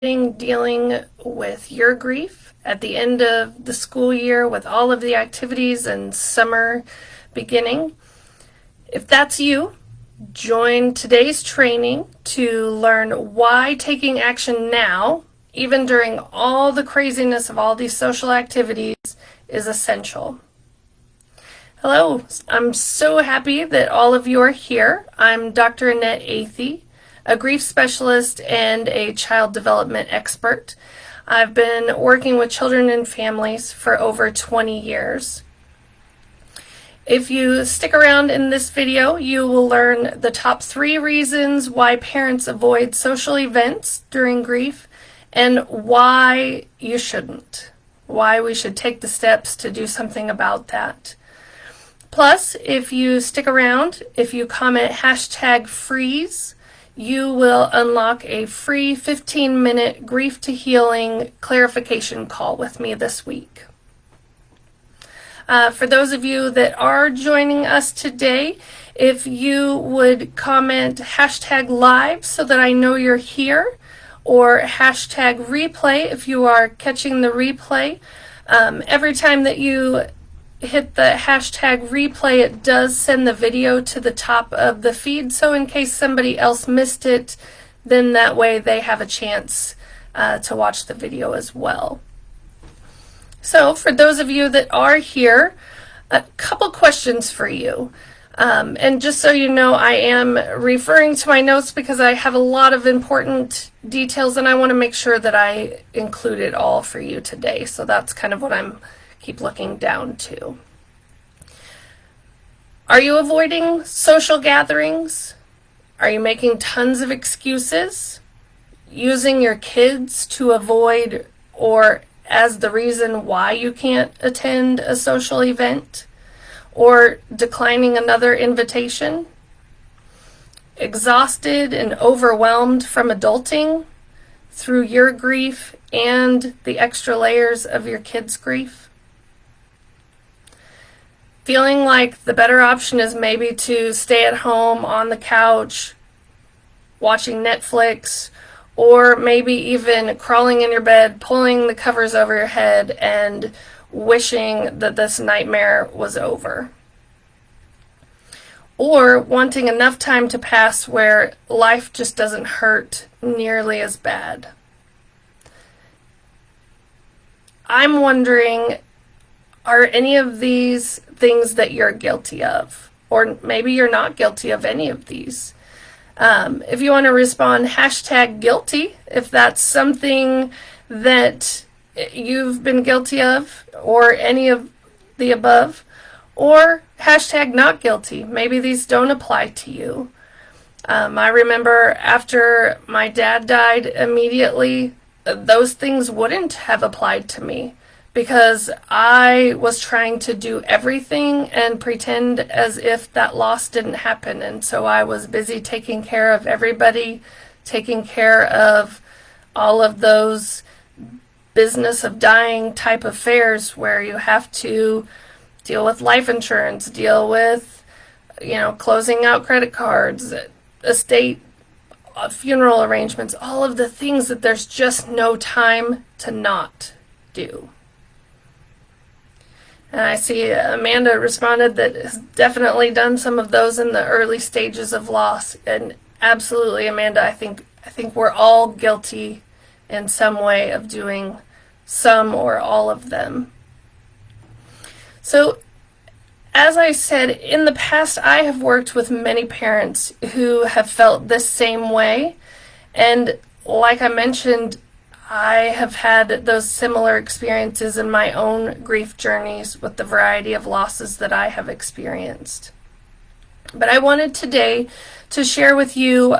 Dealing with your grief at the end of the school year with all of the activities and summer beginning. If that's you, join today's training to learn why taking action now, even during all the craziness of all these social activities, is essential. Hello, I'm so happy that all of you are here. I'm Dr. Annette Athey, a grief specialist and a child development expert. I've been working with children and families for over 20 years. If you stick around in this video, you will learn the top 3 reasons why parents avoid social events during grief and why you shouldn't, why we should take the steps to do something about that. Plus, if you stick around, if you comment #freeze, you will unlock a free 15-minute grief to healing clarification call with me this week. For those of you that are joining us today, if you would comment #live so that I know you're here, or #replay if you are catching the replay. Every time that you hit the #replay, it does send the video to the top of the feed, so in case somebody else missed it, then that way they have a chance to watch the video as well. So for those of you that are here, a couple questions for you. And just so you know, I am referring to my notes because I have a lot of important details and I want to make sure that I include it all for you today. So that's kind of what I'm keep looking down to. Are you avoiding social gatherings? Are you making tons of excuses? Using your kids to avoid or as the reason why you can't attend a social event? Or declining another invitation? Exhausted and overwhelmed from adulting through your grief and the extra layers of your kids' grief? Feeling like the better option is maybe to stay at home on the couch watching Netflix, or maybe even crawling in your bed, pulling the covers over your head and wishing that this nightmare was over. Or wanting enough time to pass where life just doesn't hurt nearly as bad. I'm wondering, are any of these things that you're guilty of? Or maybe you're not guilty of any of these. If you want to respond #guilty, if that's something that you've been guilty of, or any of the above, or #not guilty. Maybe these don't apply to you. I remember after my dad died immediately, those things wouldn't have applied to me because I was trying to do everything and pretend as if that loss didn't happen. And so I was busy taking care of everybody, taking care of all of those business of dying type affairs where you have to deal with life insurance, deal with, closing out credit cards, estate, funeral arrangements, all of the things that there's just no time to not do. And I see Amanda responded that has definitely done some of those in the early stages of loss. And absolutely, Amanda, I think we're all guilty in some way of doing some or all of them. So, as I said, in the past, I have worked with many parents who have felt this same way. And like I mentioned, I have had those similar experiences in my own grief journeys with the variety of losses that I have experienced. But I wanted today to share with you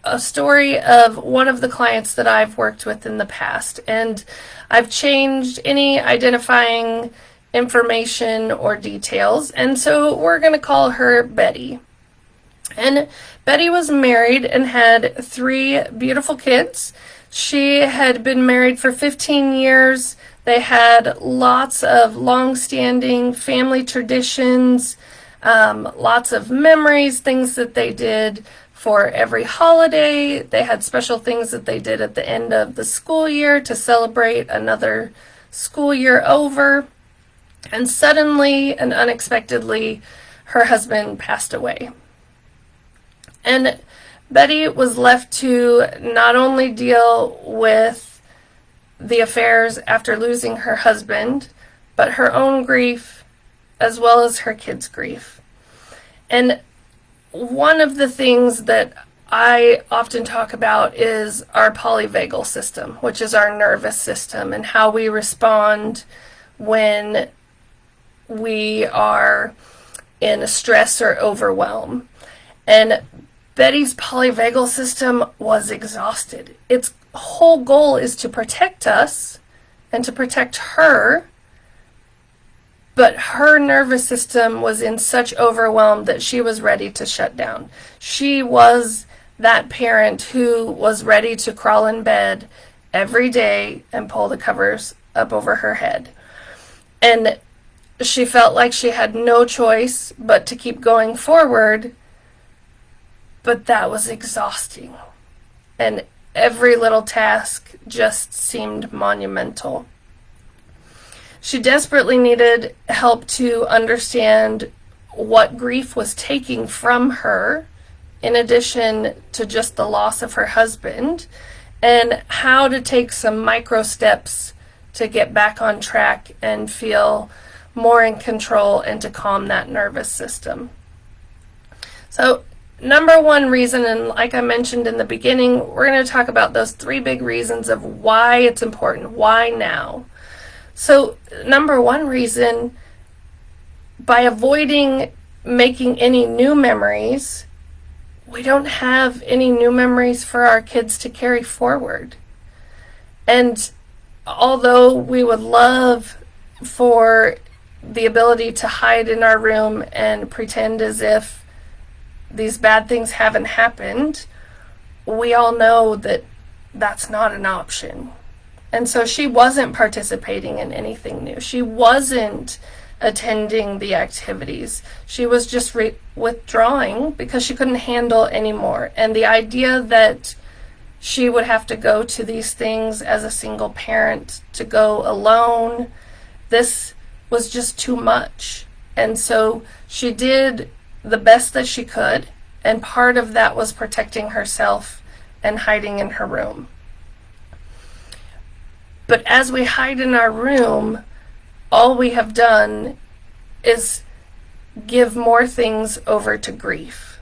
a story of one of the clients that I've worked with in the past. And I've changed any identifying information or details, and so we're going to call her Betty. And Betty was married and had 3 beautiful kids. She had been married for 15 years. They had lots of long-standing family traditions, lots of memories, things that they did for every holiday. They had special things that they did at the end of the school year to celebrate another school year over. And suddenly and unexpectedly, her husband passed away. And Betty was left to not only deal with the affairs after losing her husband, but her own grief as well as her kids' grief. And one of the things that I often talk about is our polyvagal system, which is our nervous system, and how we respond when we are in stress or overwhelm. And Betty's polyvagal system was exhausted. Its whole goal is to protect us and to protect her, but her nervous system was in such overwhelm that she was ready to shut down. She was that parent who was ready to crawl in bed every day and pull the covers up over her head. And she felt like she had no choice but to keep going forward, but that was exhausting. And every little task just seemed monumental. She desperately needed help to understand what grief was taking from her, in addition to just the loss of her husband, and how to take some micro steps to get back on track and feel more in control and to calm that nervous system. So, number one reason, and like I mentioned in the beginning, we're going to talk about those 3 big reasons of why it's important. Why now? So, number one reason, by avoiding making any new memories, we don't have any new memories for our kids to carry forward. And although we would love for the ability to hide in our room and pretend as if these bad things haven't happened, we all know that that's not an option. And so she wasn't participating in anything new. She wasn't attending the activities. She was just withdrawing because she couldn't handle anymore. And the idea that she would have to go to these things as a single parent, to go alone, this was just too much. And so she did the best that she could, and part of that was protecting herself and hiding in her room. But as we hide in our room, all we have done is give more things over to grief.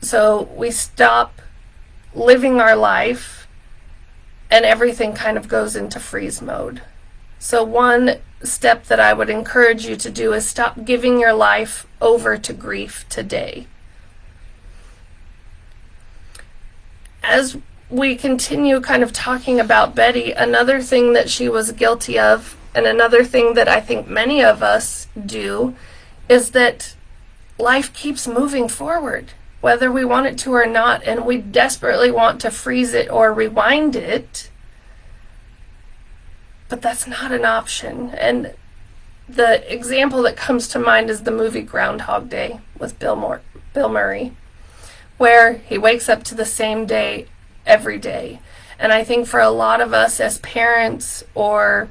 So we stop living our life and everything kind of goes into freeze mode. So one step that I would encourage you to do is stop giving your life over to grief today. As we continue kind of talking about Betty, another thing that she was guilty of, and another thing that I think many of us do, is that life keeps moving forward, whether we want it to or not, and we desperately want to freeze it or rewind it, but that's not an option. And the example that comes to mind is the movie Groundhog Day with Bill Murray, where he wakes up to the same day every day. And I think for a lot of us as parents, or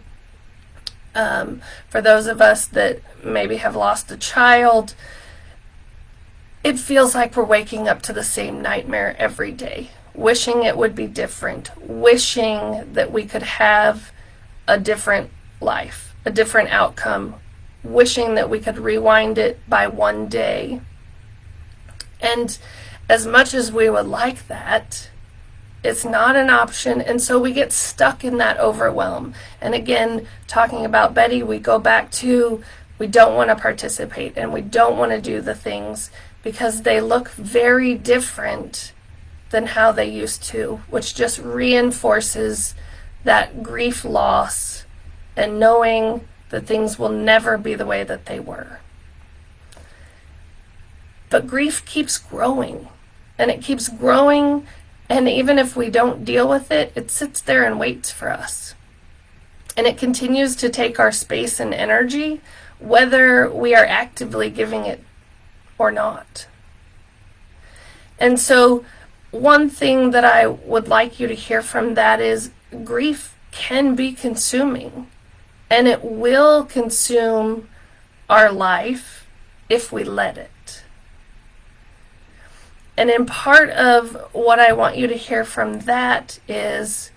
for those of us that maybe have lost a child, it feels like we're waking up to the same nightmare every day, wishing it would be different, wishing that we could have a different life, a different outcome, wishing that we could rewind it by one day. And as much as we would like that, it's not an option, and so we get stuck in that overwhelm. And again, talking about Betty, we go back to, we don't want to participate and we don't want to do the things because they look very different than how they used to, which just reinforces that grief loss and knowing that things will never be the way that they were. But grief keeps growing, and it keeps growing, and even if we don't deal with it, it sits there and waits for us. And it continues to take our space and energy, whether we are actively giving it or not. And so one thing that I would like you to hear from that is grief can be consuming, and it will consume our life if we let it. And in part of what I want you to hear from that is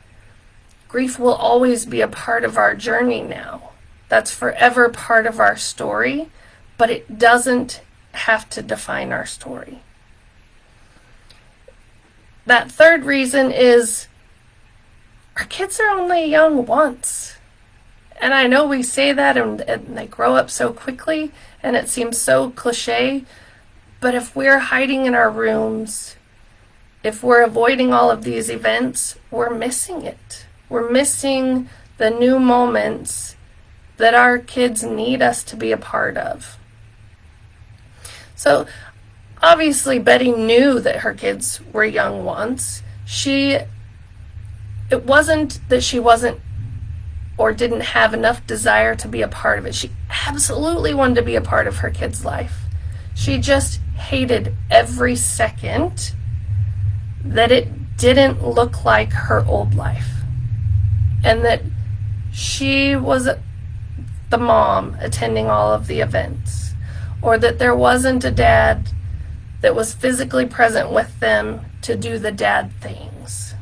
grief will always be a part of our journey now. That's forever part of our story, but it doesn't have to define our story. That third reason is our kids are only young once. And I know we say that and they grow up so quickly and it seems so cliche, but if we're hiding in our rooms, if we're avoiding all of these events, we're missing it. We're missing the new moments that our kids need us to be a part of. So obviously Betty knew that her kids were young once. It wasn't that she wasn't or didn't have enough desire to be a part of it. She absolutely wanted to be a part of her kid's life. She just hated every second that it didn't look like her old life. And that she was the mom attending all of the events. Or that there wasn't a dad that was physically present with them to do the dad things.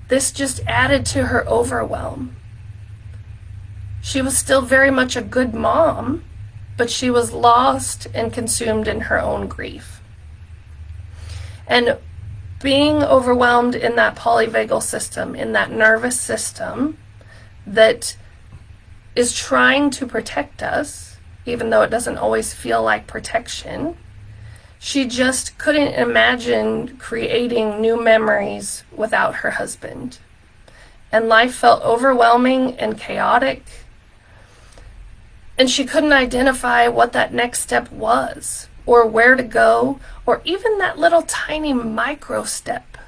This just added to her overwhelm. She was still very much a good mom, but she was lost and consumed in her own grief. And being overwhelmed in that polyvagal system, in that nervous system that is trying to protect us, even though it doesn't always feel like protection, she just couldn't imagine creating new memories without her husband. And life felt overwhelming and chaotic. And she couldn't identify what that next step was, or where to go, or even that little tiny micro step.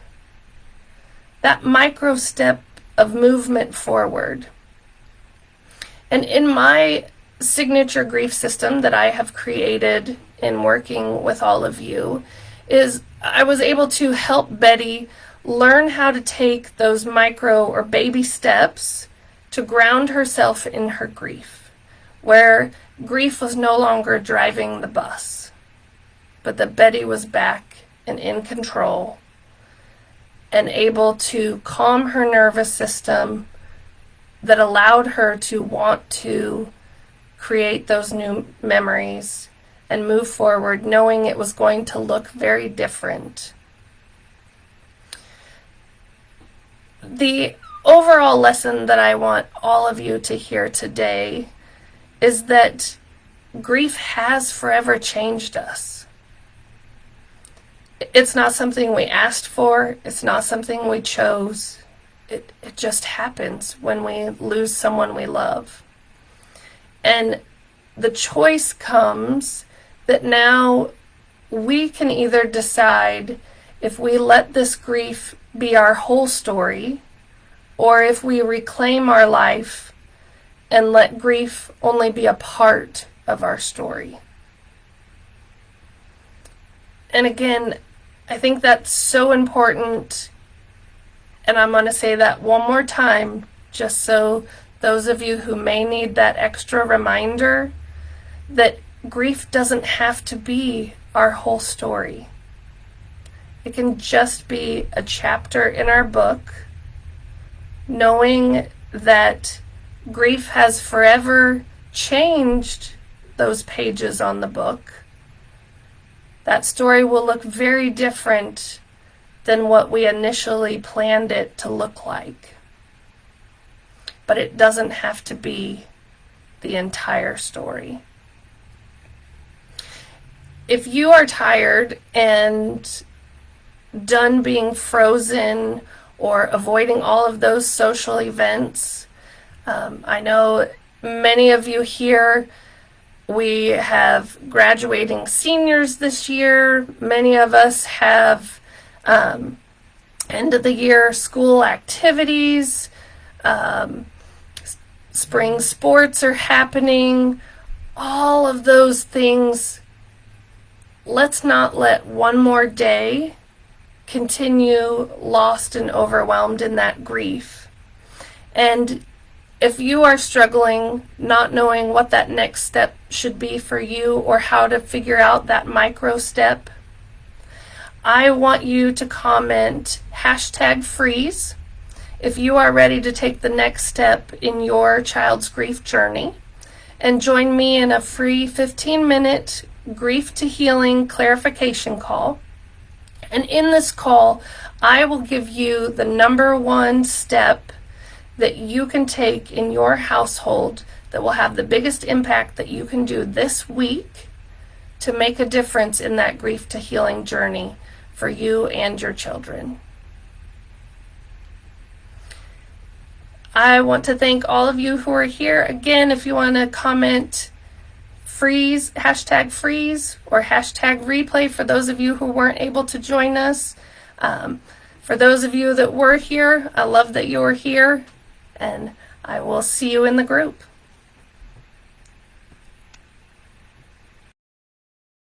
That micro step of movement forward. And in my signature grief system that I have created in working with all of you is I was able to help Betty learn how to take those micro or baby steps to ground herself in her grief, where grief was no longer driving the bus, but that Betty was back and in control and able to calm her nervous system that allowed her to want to create those new memories and move forward knowing it was going to look very different. The overall lesson that I want all of you to hear today is that grief has forever changed us. It's not something we asked for. It's not something we chose. It just happens when we lose someone we love. And the choice comes that now we can either decide if we let this grief be our whole story, or if we reclaim our life and let grief only be a part of our story. And again, I think that's so important, and I'm going to say that one more time, just so those of you who may need that extra reminder that grief doesn't have to be our whole story. It can just be a chapter in our book, knowing that grief has forever changed those pages on the book. That story will look very different than what we initially planned it to look like. But it doesn't have to be the entire story. If you are tired and done being frozen or avoiding all of those social events, I know many of you here, we have graduating seniors this year. Many of us have end of the year school activities. Spring sports are happening. All of those things let's not let one more day continue lost and overwhelmed in that grief. And if you are struggling, not knowing what that next step should be for you or how to figure out that micro step, I want you to comment #freeze if you are ready to take the next step in your child's grief journey, and join me in a free 15-minute grief to healing clarification call. And in this call, I will give you the number one step that you can take in your household that will have the biggest impact that you can do this week to make a difference in that grief to healing journey for you and your children. I want to thank all of you who are here. Again, if you want to comment freeze, #freeze, or #replay for those of you who weren't able to join us. For those of you that were here, I love that you were here, and I will see you in the group.